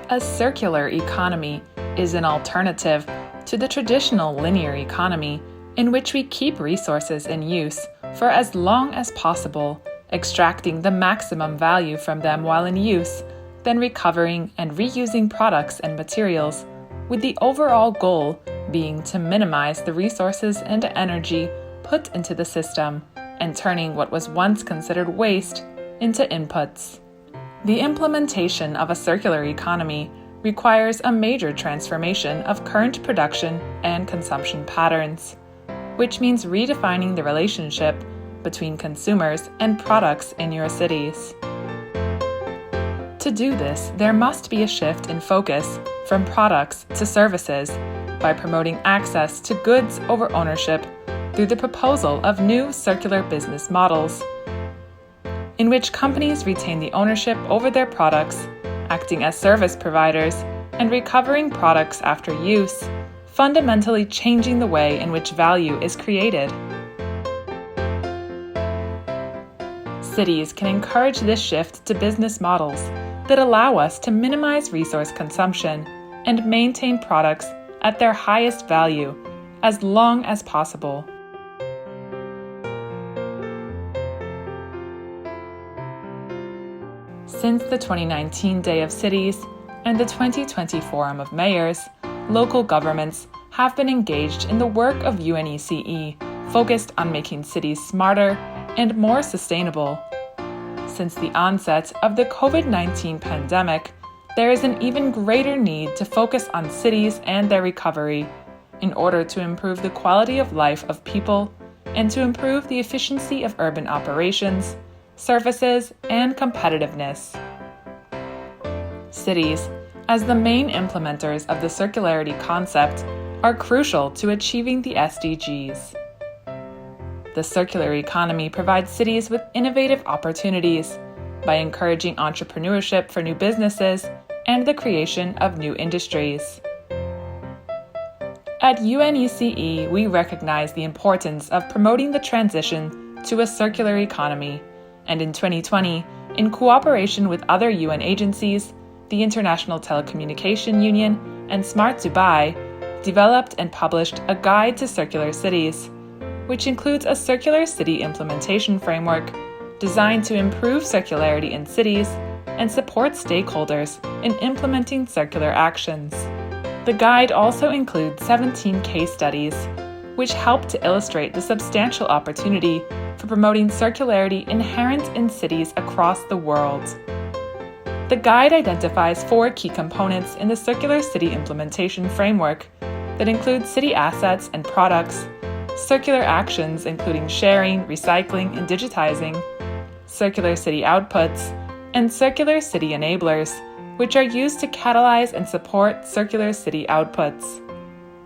A circular economy is an alternative to the traditional linear economy in which we keep resources in use for as long as possible, extracting the maximum value from them while in use, then recovering and reusing products and materials, with the overall goal being to minimize the resources and energy put into the system and turning what was once considered waste into inputs. The implementation of a circular economy requires a major transformation of current production and consumption patterns, which means redefining the relationship between consumers and products in your cities. To do this, there must be a shift in focus from products to services by promoting access to goods over ownership through the proposal of new circular business models, in which companies retain the ownership over their products, acting as service providers, and recovering products after use, fundamentally changing the way in which value is created. Cities can encourage this shift to business models that allow us to minimize resource consumption and maintain products at their highest value as long as possible. Since the 2019 Day of Cities and the 2020 Forum of Mayors, local governments have been engaged in the work of UNECE, focused on making cities smarter and more sustainable. Since the onset of the COVID-19 pandemic, there is an even greater need to focus on cities and their recovery in order to improve the quality of life of people and to improve the efficiency of urban operations, services, and competitiveness. Cities, as the main implementers of the circularity concept, are crucial to achieving the SDGs. The circular economy provides cities with innovative opportunities by encouraging entrepreneurship for new businesses and the creation of new industries. At UNECE, we recognize the importance of promoting the transition to a circular economy, and in 2020, in cooperation with other UN agencies, the International Telecommunication Union and Smart Dubai, developed and published a guide to circular cities, which includes a circular city implementation framework designed to improve circularity in cities and support stakeholders in implementing circular actions. The guide also includes 17 case studies, which help to illustrate the substantial opportunity for promoting circularity inherent in cities across the world. The guide identifies 4 key components in the circular city implementation framework that include city assets and products, circular actions including sharing, recycling, and digitizing, circular city outputs, and circular city enablers, which are used to catalyze and support circular city outputs.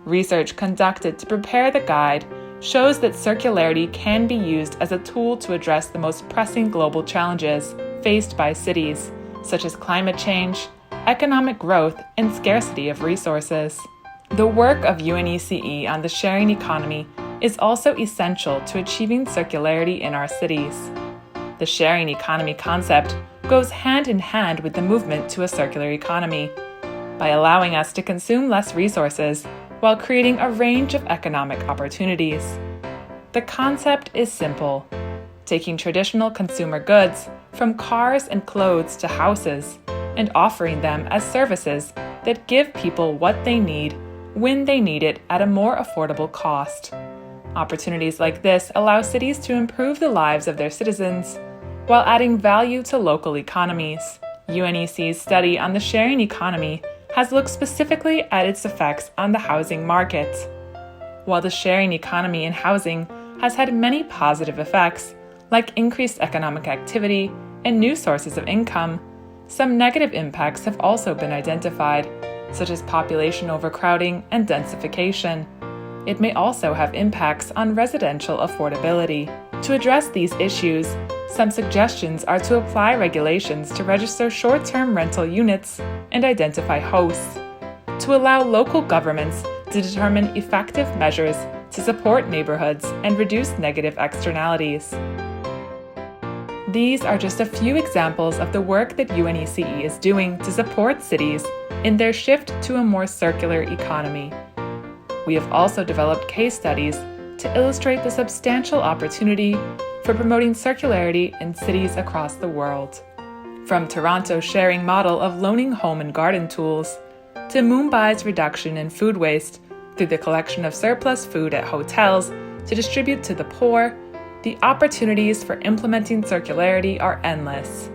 Research conducted to prepare the guide shows that circularity can be used as a tool to address the most pressing global challenges faced by cities, such as climate change, economic growth, and scarcity of resources. The work of UNECE on the sharing economy is also essential to achieving circularity in our cities. The sharing economy concept goes hand in hand with the movement to a circular economy by allowing us to consume less resources while creating a range of economic opportunities. The concept is simple: taking traditional consumer goods from cars and clothes to houses and offering them as services that give people what they need when they need it at a more affordable cost. Opportunities like this allow cities to improve the lives of their citizens while adding value to local economies. UNECE's study on the sharing economy has looked specifically at its effects on the housing market. While the sharing economy in housing has had many positive effects, like increased economic activity and new sources of income, some negative impacts have also been identified, such as population overcrowding and densification. It may also have impacts on residential affordability. To address these issues, some suggestions are to apply regulations to register short-term rental units and identify hosts, to allow local governments to determine effective measures to support neighborhoods and reduce negative externalities. These are just a few examples of the work that UNECE is doing to support cities in their shift to a more circular economy. We have also developed case studies to illustrate the substantial opportunity for promoting circularity in cities across the world. From Toronto's sharing model of loaning home and garden tools, to Mumbai's reduction in food waste through the collection of surplus food at hotels to distribute to the poor, the opportunities for implementing circularity are endless.